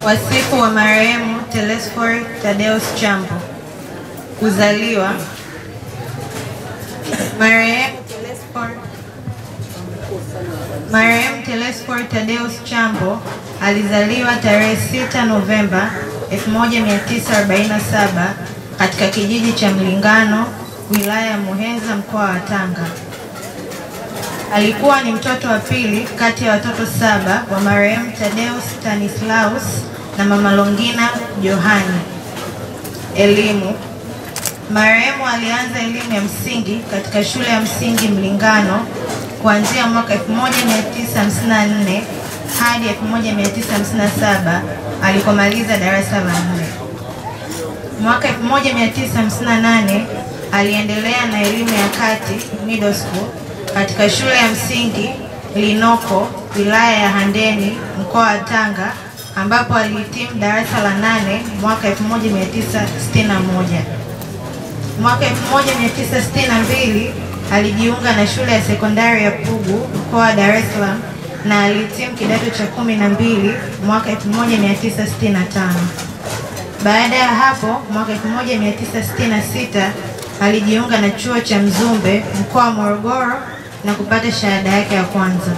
Wasifu wa marehemu Telesphore Thaddeus Chambo. Kuzaliwa. Marehemu Telesphore Thaddeus Chambo alizaliwa tarehe 6 Novemba 1947 katika kijiji cha Mlingano, wilaya ya Muheza, mkoa wa Tanga. Alikuwa ni mtoto wa pili kati ya watoto 7 wa marehemu Thaddeus Stanislaus na mama Longina Johani. Elimu. Marehemu alianza elimu ya msingi katika shule ya msingi Mlingano kuanzia mwaka 1954 hadi 1957 alikomaliza darasa la 4. Mwaka 1958 aliendelea na elimu ya kati middle school katika shule ya msingi Linoko, wilaya ya Handeni, mkoa wa Tanga, ambapo alihitimu darasa la 8 mwaka 1961. Mwaka 1962 alijiunga na shule ya sekondari ya Pugu, mkoa wa Dar es Salaam, na alihitimu kidato cha 12 mwaka 1965. Baada ya hapo, mwaka 1966 alijiunga na chuo cha Mzumbe, mkoa wa Morogoro, na kupata shahada yake ya kwanza.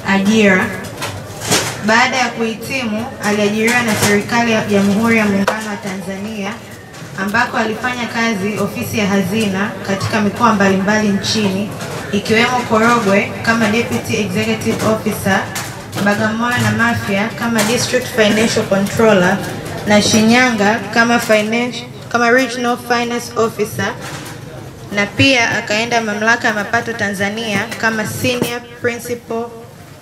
Ajira. Baada ya kuhitimu, aliajiriwa na serikali ya Jamhuri ya Muungano wa Tanzania, ambako alifanya kazi ofisi ya hazina katika mikoa mbalimbali nchini ikiwemo Korogwe kama Deputy Executive Officer, Bagamoyo na Mafia kama District Financial Controller na Shinyanga kama Regional Finance Officer, na pia akaenda Mamlaka ya Mapato Tanzania kama Senior Principal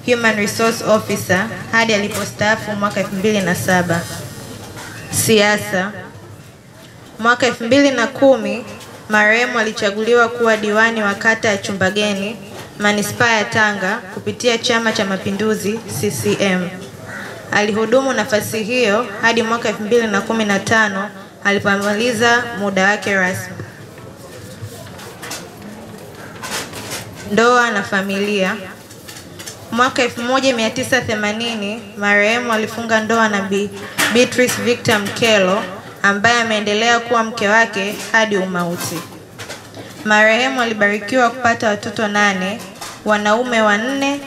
Human Resource Officer hadi alipostaafu mwaka 2007. Siasa. Mwaka 2010 marehemu alichaguliwa kuwa diwani wa kata ya Chumbageni, Manispaa ya Tanga kupitia Chama cha Mapinduzi CCM. Alihudumu nafasi hiyo hadi mwaka 2015 alipomaliza muda wake rasmi. Ndoa na familia. Mwaka 1980 marehemu alifunga ndoa na Bi Beatrice Victor Mkelo ambaye ameendelea kuwa mke wake hadi umauti. Marehemu alibarikiwa kupata watoto 8, wanaume 3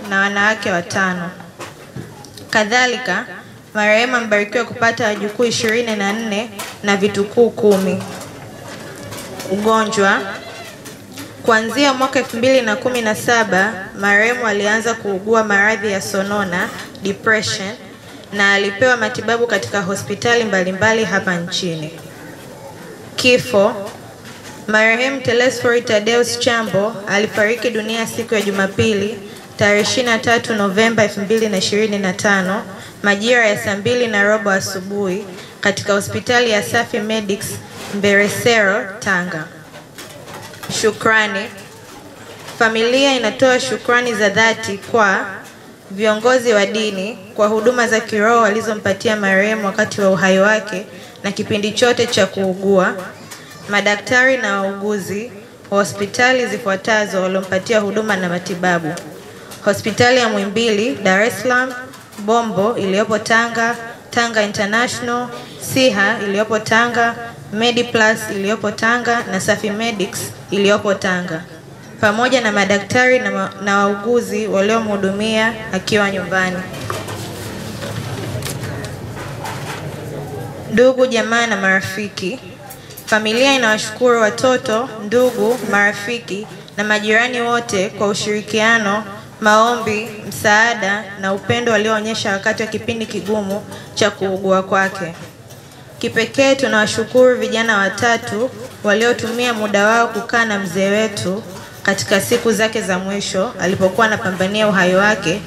na wanawake 5. Kadhalika, marehemu amebarikiwa kupata wajukuu 24 na vitukuu 10. Ugonjwa. Kuanzia mwaka 2017 marehemu alianza kuugua maradhi ya sonona, depression, na alipewa matibabu katika hospitali mbalimbali hapa nchini. Kifo. Marehemu Telesfori Tadeus Chambo alifariki dunia siku ya Jumapili tarehe 23 Novemba 2025 majira ya saa 2:15 asubuhi katika hospitali ya Safi Medics Mberesero, Tanga. Shukrani. Familia inatoa shukrani za dhati kwa viongozi wa dini kwa huduma za kiroho walizompatia marehemu wakati wa uhai wake na kipindi chote cha kuugua, madaktari na wauguzi wa hospitali zifuatazo waliompatia huduma na matibabu: Hospitali ya Muhimbili, Dar es Salaam; Bombo iliyopo Tanga, Tanga International; Siha iliyopo Tanga, Mediplus iliyopo Tanga na Safi Medics iliyopo Tanga, pamoja na madaktari na wauguzi waliomhudumia akiwa nyumbani. Ndugu, jamaa na marafiki. Familia inawashukuru watoto, ndugu, marafiki na majirani wote kwa ushirikiano, maombi, msaada na upendo walioonyesha wakati wa kipindi kigumu cha kuugua kwake. Kipekee tunawashukuru vijana 3 waliotumia muda wao kukaa na mzee wetu katika siku zake za mwisho alipokuwa anapambania uhai wake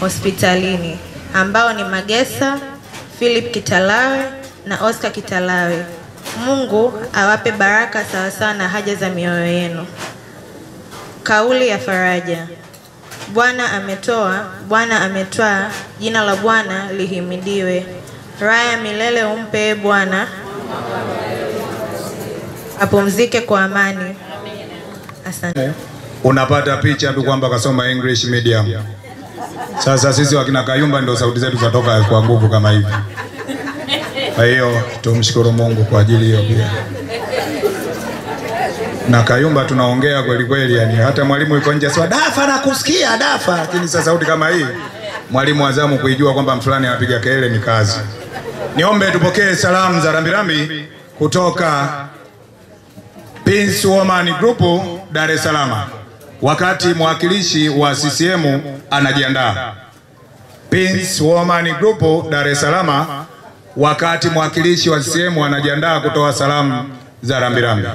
hospitalini, ambao ni Magesa, Philip Kitalawe na Oscar Kitalawe. Mungu awape baraka sawasawa na haja za mioyo yenu. Kauli ya faraja. Bwana ametoa, Bwana ametwaa, jina la Bwana lihimidiwe. Raha milele umpe Bwana, apumzike kwa amani. Asante. Unapata picha tu kwamba kasoma English medium. Sasa sisi wakina Kayumba ndio sauti zetu zatoka kwa nguvu kama hivi. Kwa hiyo tumshukuru Mungu kwa ajili hiyo pia. Na Kayumba tunaongea kweli kweli, yani hata mwalimu yuko nje sio dafa na kusikia dafa, lakini sasa sauti kama hii mwalimu azamu kuijua kwamba mfulani anapiga kelele ni kazi. Niombe tupokee salamu za rambirambi kutoka Peace Woman Group Dar es Salaam, wakati mwakilishi wa CCM anajiandaa. Peace Woman Group Dar es Salaam, wakati mwakilishi wa CCM anajiandaa kutoa salamu za rambirambi.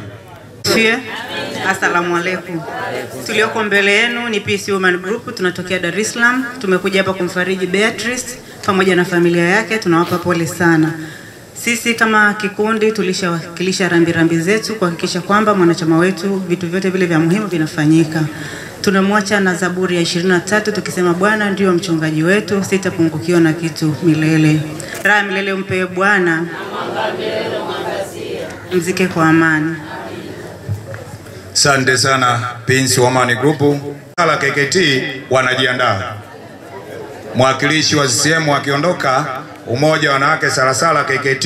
Asalamu alaykum. Tulioko mbele yenu ni Peace Woman Group, tunatokea Dar es Salaam. Tumekuja hapa kumfariji Beatrice pamoja na familia yake, tunawapa pole sana. Sisi kama kikundi tulishawakilisha rambirambi zetu kuhakikisha kwamba mwanachama wetu vitu vyote vile vya muhimu vinafanyika. Tunamwacha na Zaburi ya 23 tukisema Bwana ndio mchungaji wetu, sitapungukiwa na kitu milele. Raha milele umpe Bwana, mzike kwa amani. Asante sana Peace Woman Group. Sala KKT wanajiandaa. Mwakilishi wa CCM akiondoka, umoja wa wanawake Salasala KKT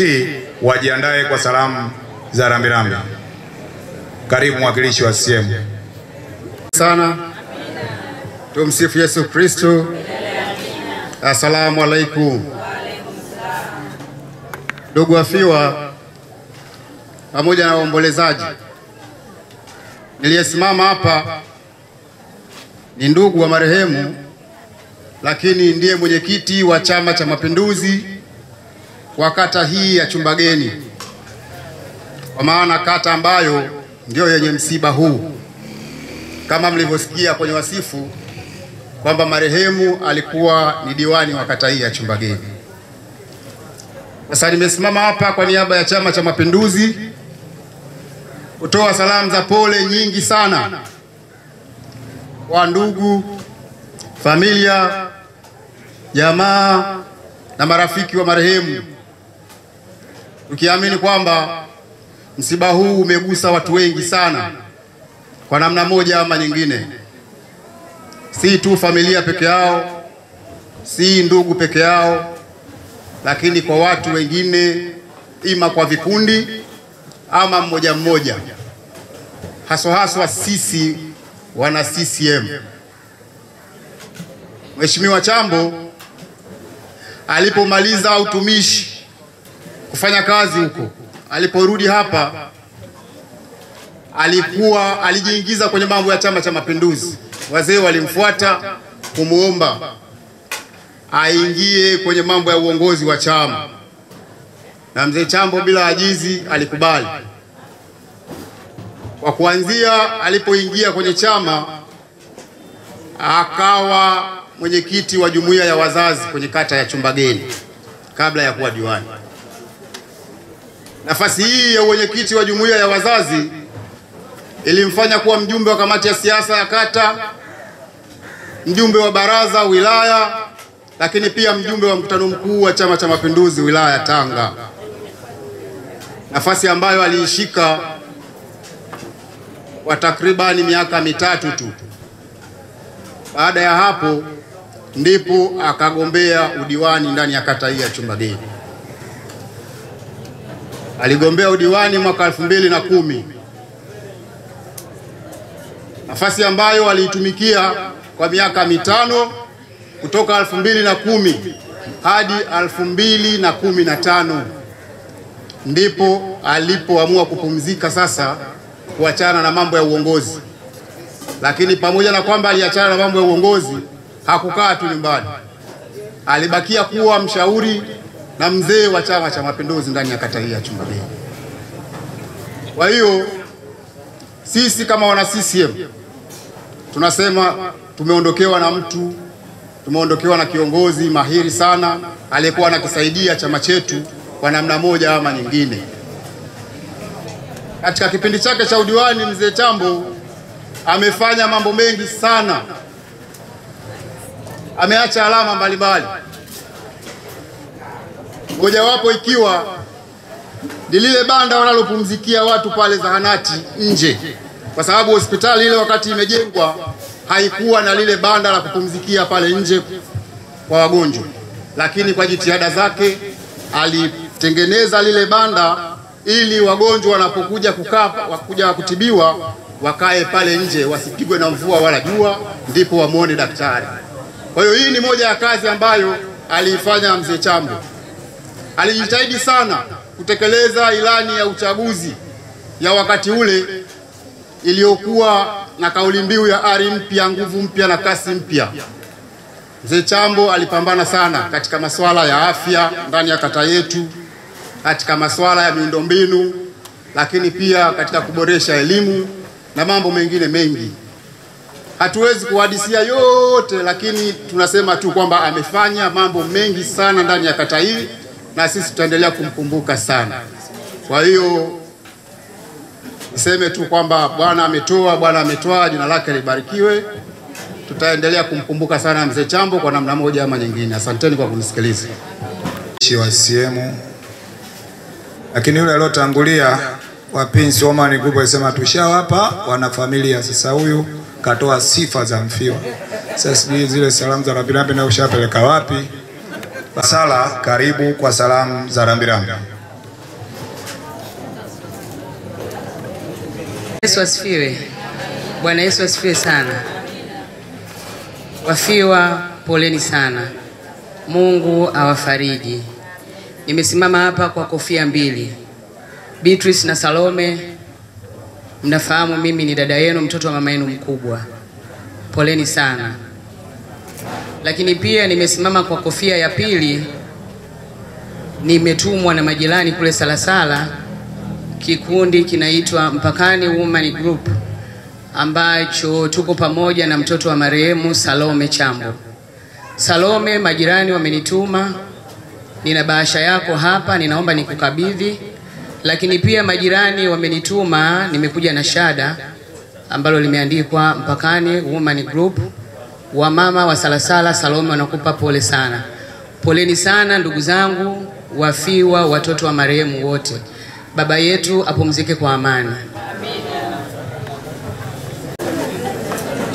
wajiandae kwa salamu za rambirambi. Karibu mwakilishi wa CCM. Sana. Tumsifu Yesu Kristo. Asalamu alaykum. Ndugu wafiwa pamoja na waombolezaji, Niliyesimama hapa ni ndugu wa marehemu, lakini ndiye mwenyekiti wa Chama cha Mapinduzi wa kata hii ya Chumbageni, kwa maana kata ambayo ndio yenye msiba huu, kama mlivyosikia kwenye wasifu kwamba marehemu alikuwa ni diwani wa kata hii ya Chumbageni. Sasa nimesimama hapa kwa niaba ya Chama cha Mapinduzi kutoa salamu za pole nyingi sana kwa ndugu, familia, jamaa na marafiki wa marehemu, tukiamini kwamba msiba huu umegusa watu wengi sana kwa namna moja ama nyingine. Si tu familia peke yao, si ndugu peke yao, lakini kwa watu wengine, ima kwa vikundi ama mmoja mmoja, haswa sisi wana CCM. Mheshimiwa Chambo alipomaliza utumishi kufanya kazi huko, aliporudi hapa alijiingiza kwenye mambo ya Chama cha Mapinduzi. Wazee walimfuata kumuomba aingie kwenye mambo ya uongozi wa chama, na mzee Chambo bila ajizi alikubali. Kwa kuanzia alipoingia kwenye chama, akawa mwenyekiti wa jumuiya ya wazazi kwenye kata ya Chumbageni kabla ya kuwa diwani. Nafasi hii ya mwenyekiti wa jumuiya ya wazazi ilimfanya kuwa mjumbe wa kamati ya siasa ya kata, mjumbe wa baraza wilaya, lakini pia mjumbe wa mkutano mkuu wa Chama cha Mapinduzi wilaya ya Tanga, nafasi ambayo aliishika kwa takribani miaka mitatu tu. Baada ya hapo ndipo akagombea udiwani ndani ya kata hii ya Chumbageni. Aligombea udiwani mwaka 2010, nafasi ambayo aliitumikia kwa miaka mitano kutoka 2010 hadi 2015, ndipo alipoamua kupumzika sasa, kuachana na mambo ya uongozi. Lakini pamoja na kwamba aliachana na mambo ya uongozi, hakukaa tu nyumbani, alibakia kuwa mshauri na mzee wa Chama cha Mapinduzi ndani ya kata hii ya Chumbageni. Kwa hiyo sisi kama wana CCM tunasema tumeondokewa na mtu, tumeondokewa na kiongozi mahiri sana aliyekuwa anakisaidia chama chetu kwa namna moja ama nyingine. Katika kipindi chake cha udiwani, mzee Chambo amefanya mambo mengi sana, ameacha alama mbalimbali, mojawapo ikiwa ni lile banda wanalopumzikia watu pale zahanati nje, kwa sababu hospitali ile wakati imejengwa haikuwa na lile banda la kupumzikia pale nje kwa wagonjwa, lakini kwa jitihada zake alitengeneza lile banda ili wagonjwa wanapokuja kuja kutibiwa wakae pale nje, wasipigwe na mvua wala jua, ndipo wamuone daktari. Kwa hiyo hii ni moja ya kazi ambayo aliifanya mzee Chambo. Alijitahidi sana kutekeleza ilani ya uchaguzi ya wakati ule iliyokuwa na kauli mbiu ya ari mpya, nguvu mpya na kasi mpya. Mzee Chambo alipambana sana katika masuala ya afya ndani ya kata yetu, katika masuala ya miundombinu, lakini pia katika kuboresha elimu na mambo mengine mengi. Hatuwezi kuhadisia yote, lakini tunasema tu kwamba amefanya mambo mengi sana ndani ya kata hii, na sisi tutaendelea kumkumbuka sana. Kwa hiyo niseme tu kwamba Bwana ametoa, Bwana ametoa, jina lake libarikiwe. Tutaendelea kumkumbuka sana mzee Chambo kwa namna moja ama nyingine. Asanteni kwa kunisikiliza. Wa CCM, lakini yule aliyotangulia wapinzi Women Group alisema tushawapa wana familia, sasa huyu katoa sifa za mfiwa. Sasa sijui zile salamu za rambirambi na ushapeleka wapi? Sala, karibu kwa salamu za rambirambi. Yesu asifiwe. Bwana Yesu asifiwe sana. Wafiwa poleni sana, Mungu awafariji. Nimesimama hapa kwa kofia mbili, Beatrice na Salome. Mnafahamu mimi ni dada yenu, mtoto wa mama yenu mkubwa. Poleni sana. Lakini pia nimesimama kwa kofia ya pili, nimetumwa na majirani kule Salasala, kikundi kinaitwa Mpakani Women Group, ambacho tuko pamoja na mtoto wa marehemu Salome Chambo. Salome, majirani wamenituma, nina bahasha yako hapa, ninaomba nikukabidhi. Lakini pia majirani wamenituma, nimekuja na shada ambalo limeandikwa Mpakani Women Group, wa mama wa Salasala. Salome, wanakupa pole sana. Poleni sana ndugu zangu, wafiwa, watoto wa marehemu wote. Baba yetu apumzike kwa amani.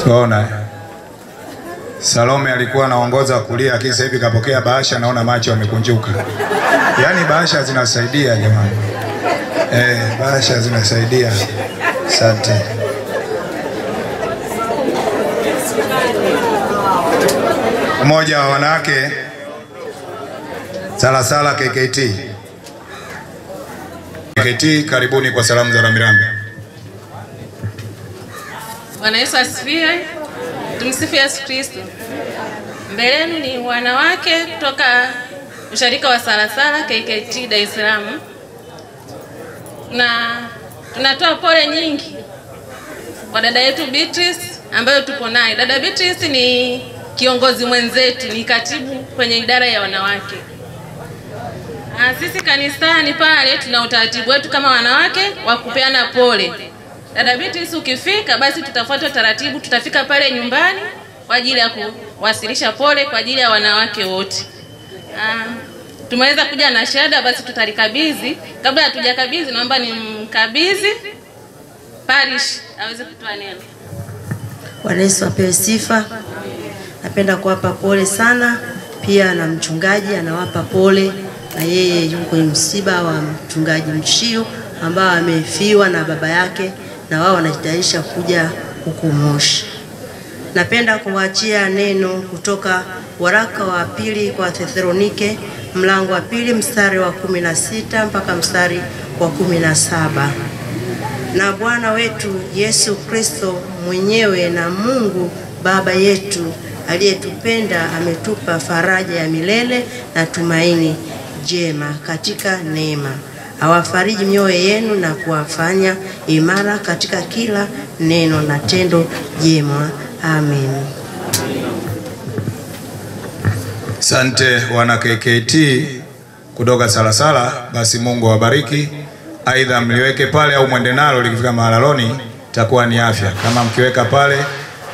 Tuona Salome alikuwa anaongoza kulia, kisa hivi kapokea bahasha, naona macho yamekunjuka. Yaani bahasha zinasaidia jamani. Bahasha zinasaidia. Asante. Mmoja wa wanawake Salasala KKT. KKT, karibuni kwa salamu za rambirambi. Bwana Yesu asifiwe. Tumsifu Yesu Kristo. Mbelenu ni wanawake kutoka usharika wa Salasala KKT Dar es Salaam. Na tunatoa pole nyingi kwa dada yetu Beatrice ambayo tupo naye. Dada Beatrice ni kiongozi mwenzetu, ni katibu kwenye idara ya wanawake. Sisi kanisani pale tuna utaratibu wetu kama wanawake wa kupeana pole. Dada Beatrice ukifika, basi tutafuata taratibu, tutafika pale nyumbani kwa ajili ya kuwasilisha pole kwa ajili ya wanawake wote. Tumeweza kuja na shada, basi tutalikabidhi. Kabla hatujakabidhi, naomba nimkabidhi Parish aweze kutoa neno. Bwana Yesu apewe sifa. Napenda kuwapa pole sana, pia na mchungaji anawapa pole, na yeye yuko msiba wa mchungaji Mshio ambao amefiwa na baba yake, na wao wanajitayarisha kuja huku Moshi. Napenda kuwaachia neno kutoka waraka wa pili kwa Thesalonike, mlango wa pili mstari wa 16 mpaka mstari wa 17. Na Bwana wetu Yesu Kristo mwenyewe na Mungu Baba yetu aliyetupenda ametupa faraja ya milele na tumaini jema katika neema. Awafariji mioyo yenu na kuwafanya imara katika kila neno na tendo jema. Amen. Asante wana KKT kutoka Salasala, basi Mungu awabariki. Aidha mliweke pale au mwende nalo, likifika mahalaloni itakuwa ni afya. Kama mkiweka pale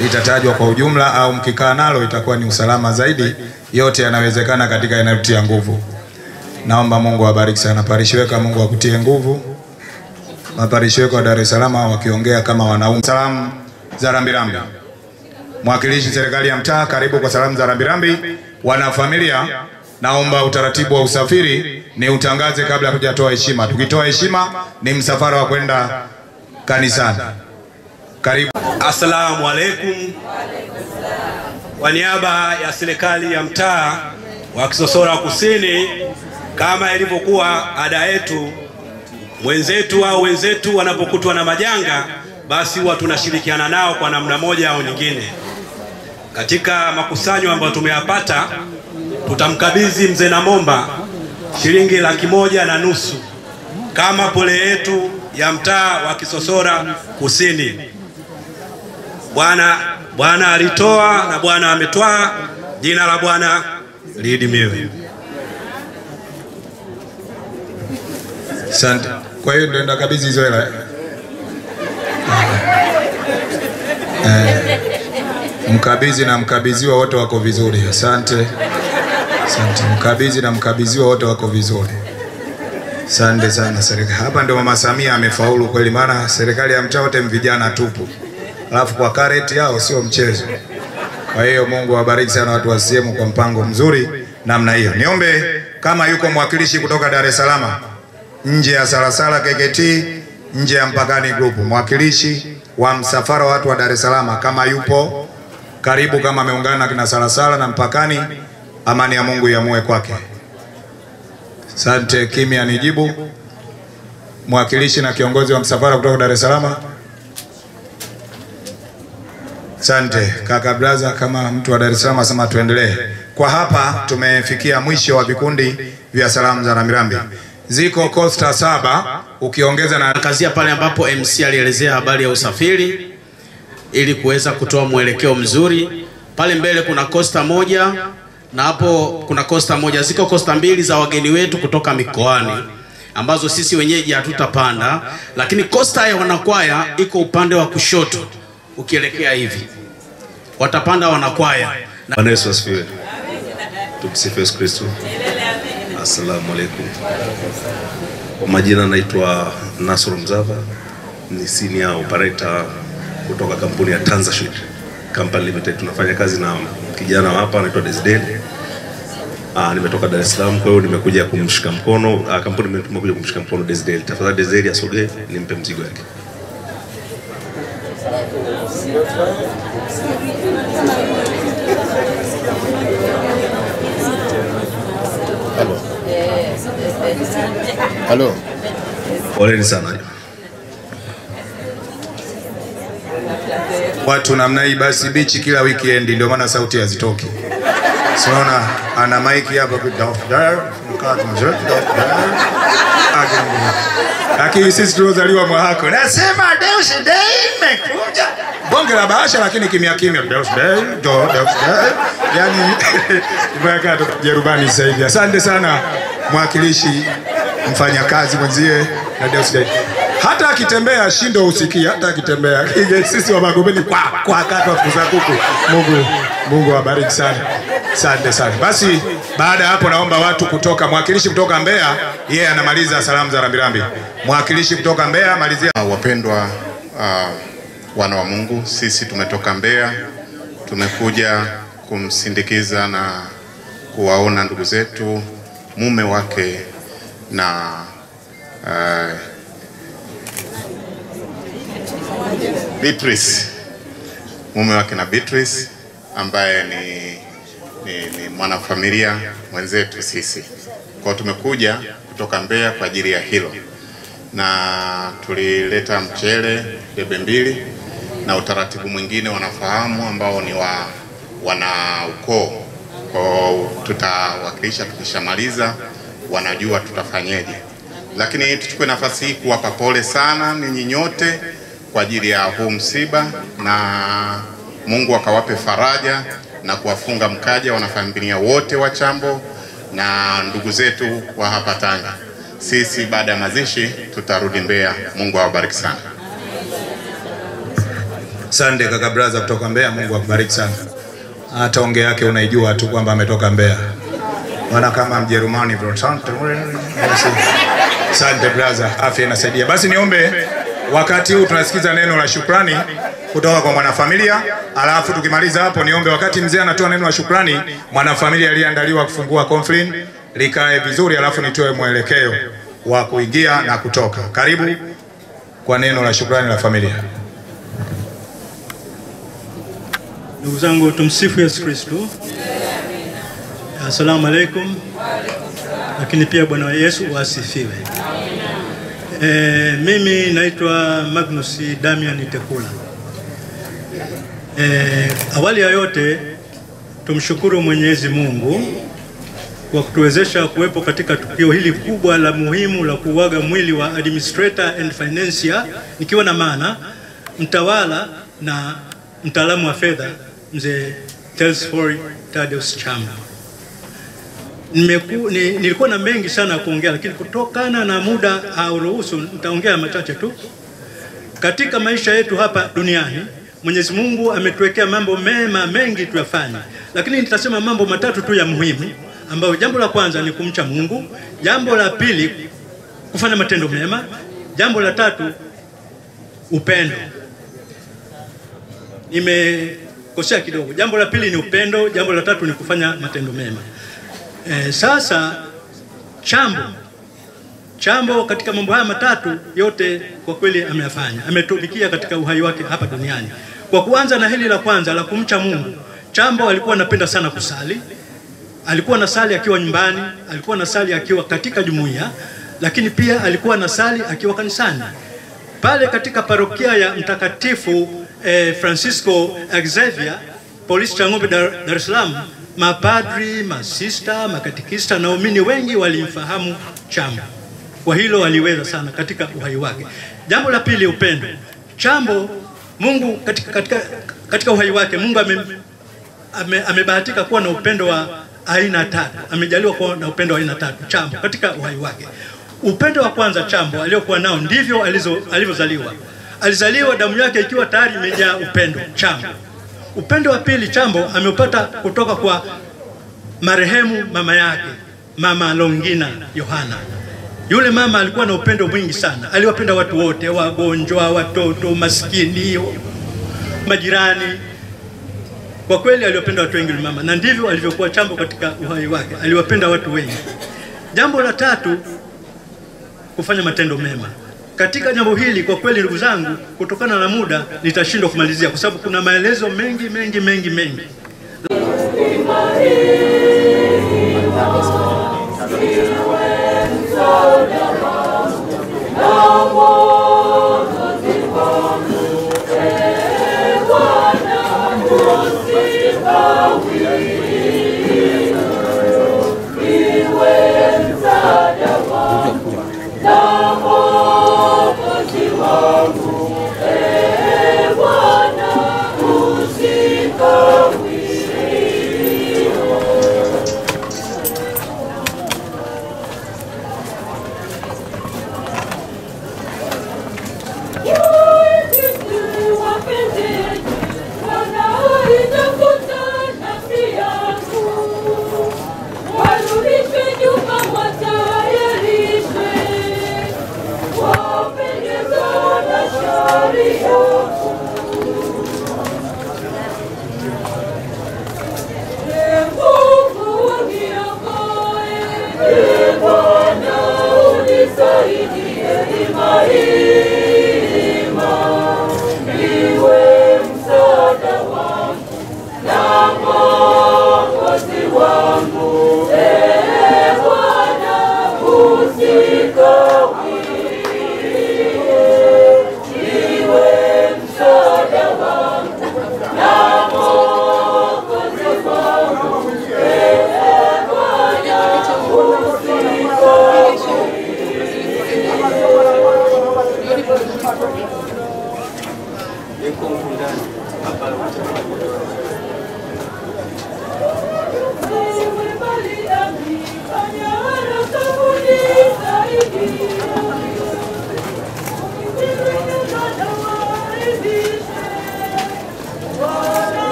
litatajwa kwa ujumla, au mkikaa nalo itakuwa ni usalama zaidi. Yote yanawezekana katika inayotia nguvu. Naomba Mungu awabariki sana. Parishi weka, Mungu akutie nguvu. Maparishi weka wa Dar es Salaam wakiongea kama wanaume. Salamu za rambirambi. Mwakilishi serikali ya mtaa, karibu kwa salamu za rambirambi. Wana familia, naomba utaratibu wa usafiri ni utangaze kabla hujatoa heshima. Tukitoa heshima ni msafara wa kwenda kanisani. Karibu. Asalamu alaykum. Kwa niaba ya serikali ya mtaa wa Kisosora Kusini, kama ilivyokuwa ada yetu, mwenzetu au wenzetu wanapokutwa na majanga, basi huwa tunashirikiana nao kwa namna moja au nyingine. Katika makusanyo ambayo tumeyapata, tutamkabidhi mzee Namomba shilingi 1,500 kama pole yetu ya mtaa wa Kisosora Kusini. Bwana alitoa na Bwana ametwaa, jina la Bwana liidimiwe. Asante. Kwa hiyo ndio ndakabidhi hizo hela. Mkabidhi na mkabidhiwa wote wako vizuri. Asante. Asante. Mkabidhi na mkabidhiwa wote wako vizuri. Asante sana serikali. Hapa ndio Mama Samia amefaulu kweli, maana serikali ya mtaa wote vijana tupu. Alafu kwa kareti yao sio mchezo. Kwa hiyo Mungu awabariki sana watu wa CCM kwa mpango mzuri namna hiyo. Niombe kama yuko mwakilishi kutoka Dar es Salaam nje ya Salasala KKT, nje ya Mpakani Group, mwakilishi wa msafara wa watu wa Dar es Salaam kama yupo karibu, kama ameungana na Salasala na Mpakani, amani ya Mungu iamue kwake. Asante. Kimya nijibu. Mwakilishi na kiongozi wa msafara kutoka Dar es Salaam. Asante kaka Braza, kama mtu wa Dar es Salaam asema tuendelee. Kwa hapa tumefikia mwisho wa vikundi vya salamu za rambirambi. Ziko costa 7 ukiongeza na kazia pale ambapo MC alielezea habari ya usafiri ili kuweza kutoa mwelekeo mzuri. Pale mbele kuna costa 1 na hapo kuna costa 1. Ziko costa 2 za wageni wetu kutoka mikoani ambazo sisi wenyeji hatutapanda, lakini costa ya wanakwaya iko upande wa kushoto ukielekea hivi. Watapanda wanakwaya. Bwana Yesu asifiwe. Tumsifu Yesu Kristo. Assalamu alaikum. Kwa majina naitwa Nasoro Mzava, ni senior operator kutoka kampuni ya Tanzashit Company Limited. Tunafanya kazi na kijana hapa anaitwa Desdale. Nimetoka Dar es Salaam, kwa hiyo nimekuja kumshika mkono kampuni imekuja kumshika mkono Desdale. Tafadhali Desdale asogee nimpe mzigo wake. Halo. Poleni sana. watu namna hii basi bichi kila weekend, ndio maana sauti hazitoki. Unaona ana mic hapa lakini sisi tuliozaliwa mwahako nasema Deus Dei imekuja bonge la bahasha, lakini kimya kimya Deus Dei yani ibaka Jerumani sasa hivi. Asante sana mwakilishi mfanyakazi mwenzie na Deus Dei. Hata akitembea shindo usikia, hata akitembea sisi wa Magomeni kwa katwa fuza kuku. Mungu awabariki sana. Asante sana. Basi baada ya hapo naomba watu kutoka, mwakilishi kutoka Mbeya, yeye anamaliza salamu za rambirambi. Mwakilishi kutoka Mbeya malizia. Wapendwa wana wa Mungu, sisi tumetoka Mbeya, tumekuja kumsindikiza na kuwaona ndugu zetu, mume wake na Beatrice, mume wake na Beatrice ambaye ni mwanafamilia mwenzetu sisi. Kwa tumekuja kutoka Mbeya kwa ajili ya hilo, na tulileta mchele debe 2 na utaratibu mwingine wanafahamu ambao ni wana ukoo. Kwa tutawakilisha, tukishamaliza wanajua tutafanyeje. Lakini tuchukue nafasi hii kuwapa pole sana ninyi nyote kwa ajili ya huu msiba, na Mungu akawape faraja na kuwafunga mkaja wanafamilia wote wa Chambo na ndugu zetu wa hapa Tanga. Sisi baada ya mazishi tutarudi Mbeya. Mungu awabariki sana. Asante kaka Braza kutoka Mbeya, Mungu akubariki sana. Hata ongea yake unaijua tu kwamba ametoka Mbeya. Wana kama Mjerumani bro. Asante Braza, afya inasaidia. Basi niombe wakati huu tunasikiza neno la shukrani kutoka kwa mwanafamilia, alafu tukimaliza hapo niombe wakati mzee anatoa neno la shukrani, mwanafamilia aliyeandaliwa kufungua conflin likae vizuri, alafu nitoe mwelekeo wa kuingia na kutoka. Karibu kwa neno la shukrani la familia. Ndugu zangu, tumsifu Yesu Kristo. Asalamu alaikum. Lakini pia Bwana Yesu wasifiwe. Mimi naitwa Magnus Damian Tekula. Awali ya yote tumshukuru Mwenyezi Mungu kwa kutuwezesha kuwepo katika tukio hili kubwa la muhimu la kuuaga mwili wa administrator and financier, nikiwa na maana mtawala na mtaalamu wa fedha mzee Telesford Thaddeus Chambo. Nilikuwa na mengi sana kuongea, lakini kutokana na muda hauruhusu nitaongea machache tu. Katika maisha yetu hapa duniani Mwenyezi Mungu ametuwekea mambo mema mengi tuyafanye, lakini nitasema mambo matatu tu ya muhimu, ambayo jambo la kwanza ni kumcha Mungu, jambo la pili kufanya matendo mema, jambo la tatu upendo. Nimekosea kidogo. Jambo la pili ni upendo, jambo la tatu ni kufanya matendo mema. Sasa Chambo katika mambo haya matatu yote kwa kweli ameyafanya, ametumikia katika uhai wake hapa duniani. Kwa kuanza na hili la kwanza la kumcha Mungu, Chambo alikuwa anapenda sana kusali. Alikuwa anasali akiwa nyumbani, alikuwa anasali akiwa katika jumuiya, lakini pia alikuwa anasali akiwa kanisani. Pale katika parokia ya Mtakatifu Francisco Xavier, polisi Chang'ombe, Dar es Salaam, mapadri, masista, makatikista na waumini wengi walimfahamu Chambo. Kwa hilo aliweza sana katika uhai wake. Jambo la pili, upendo. Chambo, Mungu katika uhai wake, Mungu amebahatika kuwa na upendo wa aina tatu. Amejaliwa kuwa na upendo wa aina tatu Chambo katika uhai wake. Upendo wa kwanza Chambo aliokuwa nao ndivyo alivyozaliwa. Alizaliwa damu yake ikiwa tayari imejaa upendo Chambo. Upendo wa pili Chambo ameupata kutoka kwa marehemu mama yake, Mama Longina Yohana. Yule mama alikuwa na upendo mwingi sana. Aliwapenda watu wote, wagonjwa, watoto, maskini, majirani. Kwa kweli aliwapenda watu wengi mama, na ndivyo alivyokuwa Chambo katika uhai wake. Aliwapenda watu wengi. Jambo la tatu, kufanya matendo mema. Katika jambo hili kwa kweli ndugu zangu, kutokana na muda nitashindwa kumalizia kwa sababu kuna maelezo mengi.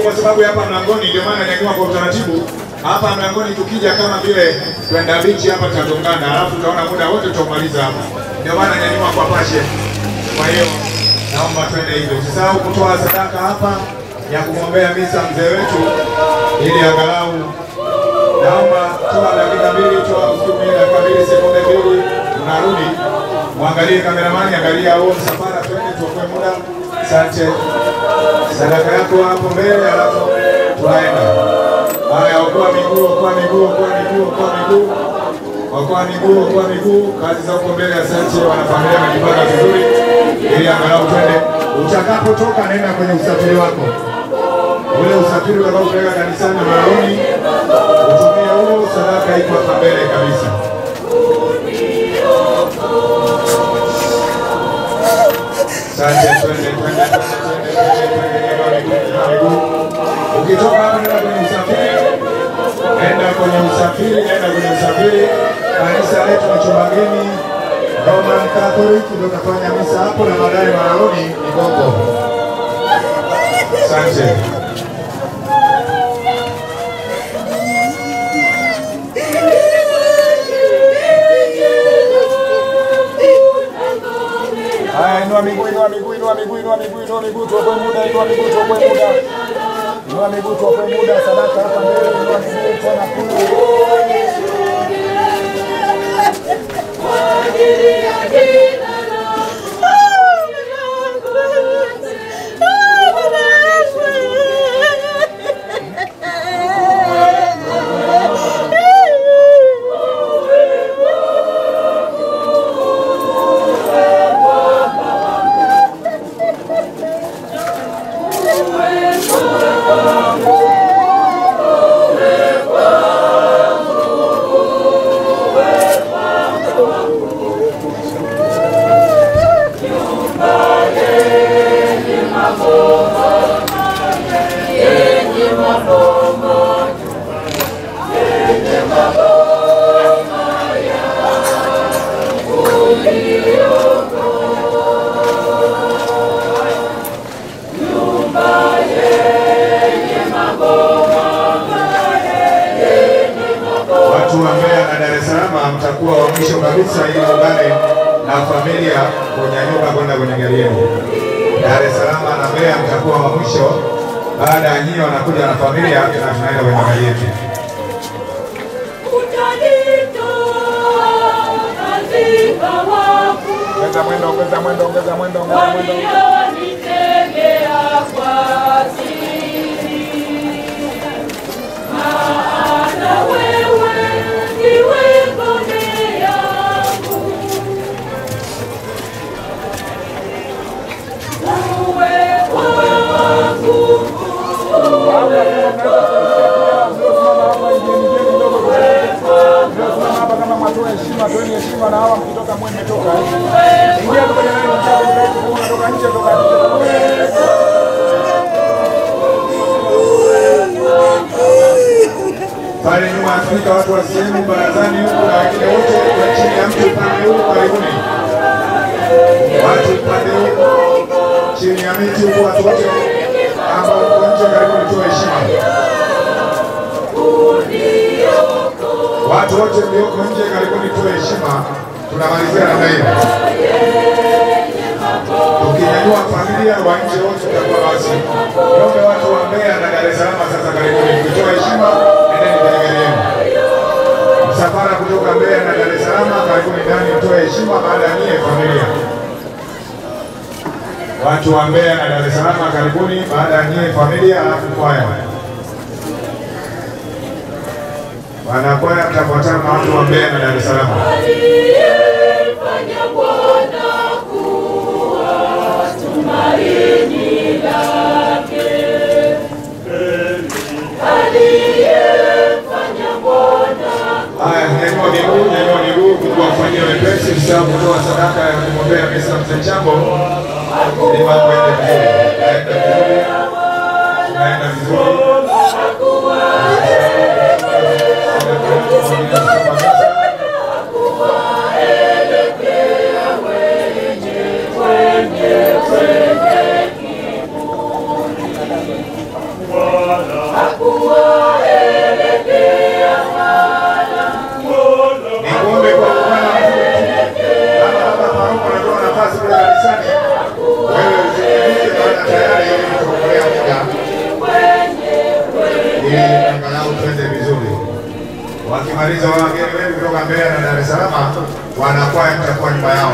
Kwa sababu hapa mlangoni ndio maana nyanyua kwa utaratibu. Hapa mlangoni tukija kama vile kwenda beach hapa tutagongana, alafu utaona muda wote tutamaliza hapa. Ndio maana nyanyua kwa pashe. Kwa hiyo naomba twende hivyo. Usisahau kutoa sadaka hapa ya kumwombea misa mzee wetu ili angalau naomba toa dakika 2, toa dakika 2, sekunde 2, unarudi. Muangalie kameramani, angalia huo msafara, twende tuokoe muda. Asante. Sadaka yako hapo mbele, alafu tunaenda. Haya, okoa miguu, okoa miguu, okoa miguu, okoa miguu. Okoa miguu, okoa miguu. Kazi za huko mbele, asante. Wanafamilia wamejipanga vizuri ili angalau twende. Utakapotoka nenda kwenye usafiri wako. Ule usafiri utakao kupeleka kanisani Maroni, utumie huo, sadaka iko hapa mbele kabisa. Asante, twende. Ukitoka hapa nenda kwenye usafiri, Kanisa letu la Chumbageni Roman Catholic ndio kafanya misa hapo na baadaye Maroni ni Bongo. Asante. Haya, inua miguu, tuokoe muda, sadaka hapa mbele, inua miguu tena kule. mwisho kabisa ili ungane na familia kunyanyuka kwenda kwenye gari yenu. Dar es Salaam na Mbeya mtakuwa wa mwisho. Baada ya nyinyi wanakuja na familia na tunaenda kwenye gari yetu. Ongeza mwendo. Heshima na hawa mkitoka mwende toka. Ingia kwa nani unatoka nje toka. Pale nyuma Afrika watu wa sehemu barazani huko na wengine wote kwa chini ya mtu pale huko karibuni. Watu pale huko chini ya miti huko watu wote ambao wako nje karibuni tu heshima. Watu wote mlioko nje karibuni tu heshima. Tunamalizia namna hiyo. Tukinyanyua familia wa nje wote tutakuwa basi. Niombe watu wa Mbeya na Dar es Salaam sasa karibuni kutoa heshima, endeni kwenye gari yenu. Msafara kutoka Mbeya na Dar es Salaam karibuni ndani mtoe heshima baada ya nyie familia. Watu wa Mbeya na Dar es Salaam karibuni baada ya nyie familia alafu kwaya. Wanakwaya mtafuatana na watu wa Mbeya na Dar es Salaam. Haya, nyanyua miguu kuwafanyia wepesi, msahau kutoa sadaka ya kumwombea Mr. Mzee Chambo. Ni mambo yaende vizuri. Naenda vizuri. Wakimaliza wageni wengi kutoka Mbeya na Dar es Salaam wanakwaya mtakuwa nyuma yao.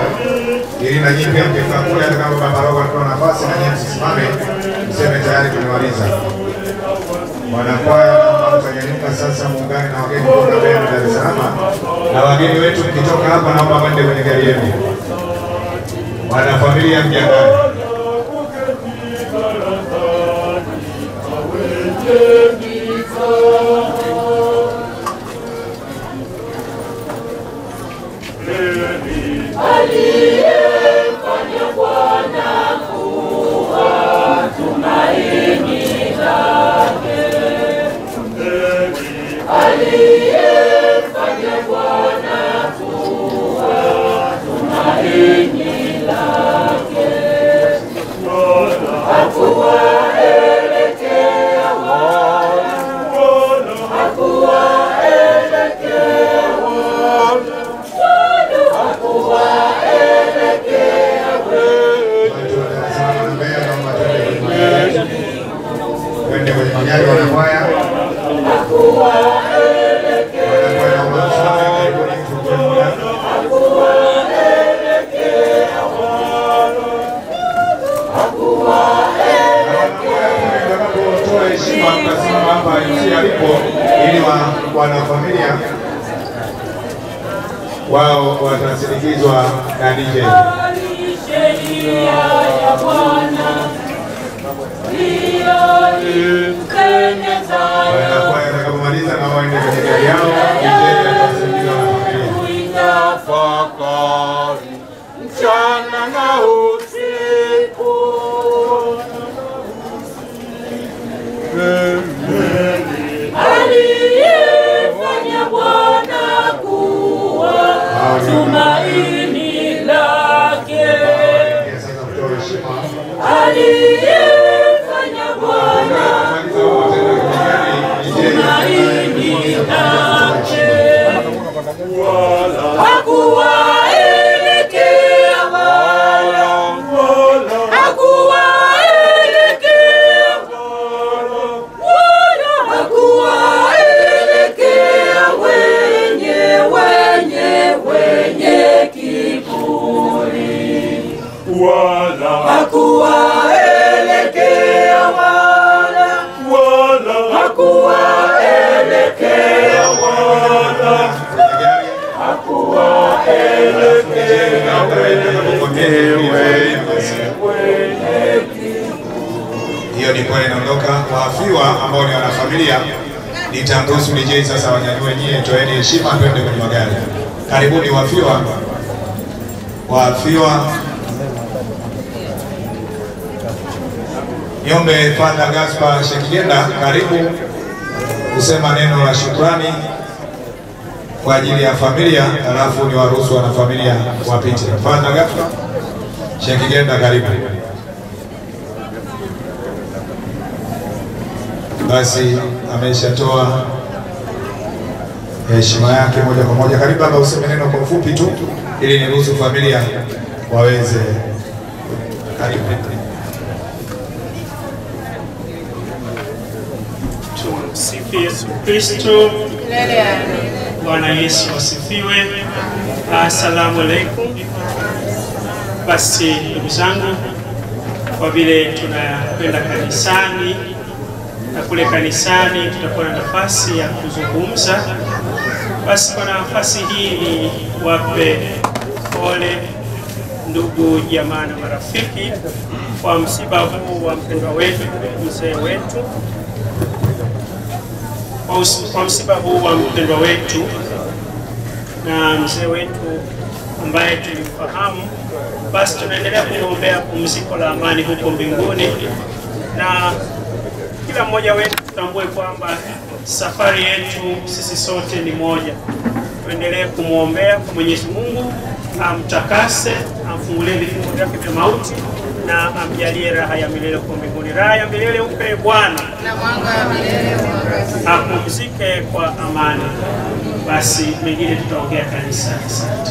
Ili na nyinyi pia mkifika kule hata kama baba roho anatoa nafasi na nyinyi msimame mseme tayari tumemaliza. Wanakwaya mtanyanyuka sasa muungane na wageni kutoka Mbeya na Dar es Salaam. Na wageni wetu mkitoka hapa naomba mwende kwenye gari yenu. Wana familia mjiandae. Aliyefanya Bwana kuwa tumaini lake. Aliyefanya Bwana kuwa tumaini lake. Hakuwaelekea wala, hakuwaelekea wala, Twende kwenye magari wanakwaya. Toa heshima mtasimama hapa nchi alipo ili wanafamilia wao watasindikizwa na DJ. Wanakwaya watakapomaliza na waende kwenye gari yao, DJ atawasindikiza na familia. Mchana na usiku aliyefanya Bwana kuwa tumaini lake. Aliyefanya Bwana tumaini lake. hakuwaelekea wala hakuwaelekea wala hakuwaelekea Hiyo ni pole inaondoka. Waafiwa ambao ni wanafamilia, nitamruhusu DJ sasa wanyanyue nyie, toeni heshima, twende kwenye magari. Karibuni waafiwa. Waafiwa, niombe Father Gaspar Shekigenda karibu kusema neno la shukrani kwa ajili ya familia, alafu ni waruhusu wanafamilia wapite. Father Gaspar Shekigenda karibu. Basi ameshatoa heshima yake moja kwa moja. Karibu baba, useme neno kwa ufupi tu ili niruhusu familia waweze. Karibu. Tumsifu Yesu Kristo. Bwana Yesu asifiwe. Asalamu alaikum. Basi ndugu zangu, kwa vile tunakwenda kanisani na kule kanisani tutakuwa na nafasi ya kuzungumza, basi kwa nafasi hii ni wape pole ndugu jamaa na marafiki kwa msiba huu wa mpendwa wetu, mzee wetu, kwa msiba huu wa mpendwa wetu na mzee wetu ambaye tulimfahamu. Basi tunaendelea kumwombea pumziko la amani huko mbinguni, na kila mmoja wetu tutambue kwamba safari yetu sisi sote ni moja. Tuendelee kumwombea kwa Mwenyezi Mungu amtakase, amfungulie vifungo vyake vya mauti na amjalie raha ya milele kwa mbinguni. Raha ya milele upe Bwana, na mwanga wa milele apumzike kwa amani. Basi mengine tutaongea kanisani. Asante.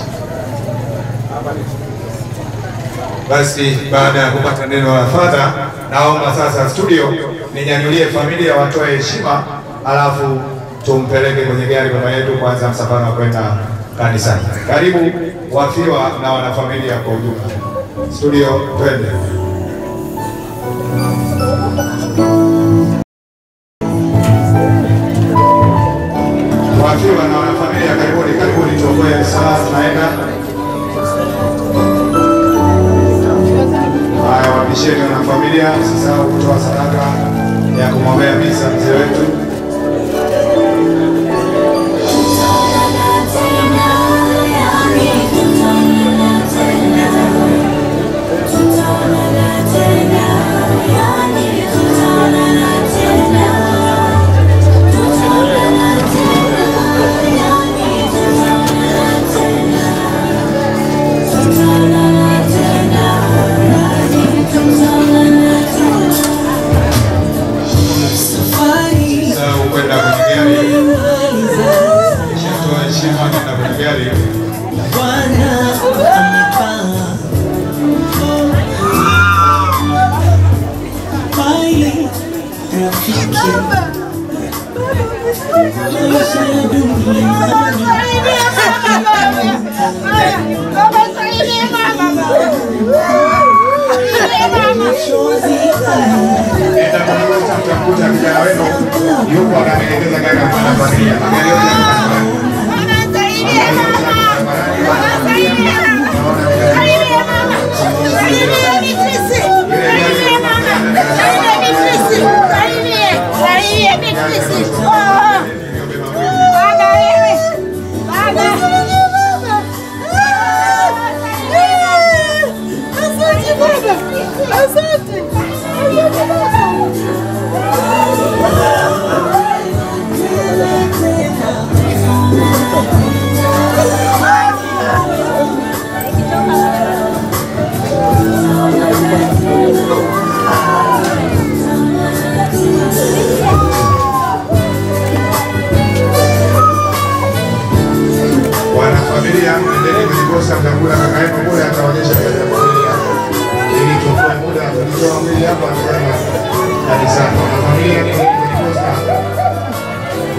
Basi baada ya kupata neno la Father, naomba sasa studio ninyanyulie familia watoe heshima, alafu tumpeleke kwenye gari baba yetu kwanza msafara wa kwenda kanisani. Karibu wafiwa na wanafamilia kwa ujumla. Studio twende. Wafiwa na wanafamilia karibuni tuongoe sala tunaenda. Haya, wapisheni wanafamilia, usisahau kutoa sadaka ya kumwombea misa mzee wetu.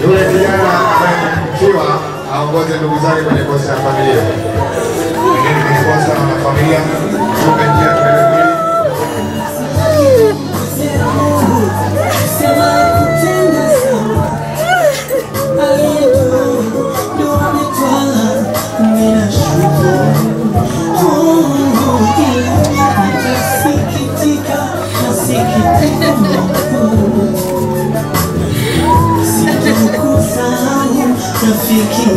Yule kijana ambaye amefiwa aongoze ndugu zake kwenye posta ya familia. Kwenye posta na familia tupe njia Sitakusahau rafiki.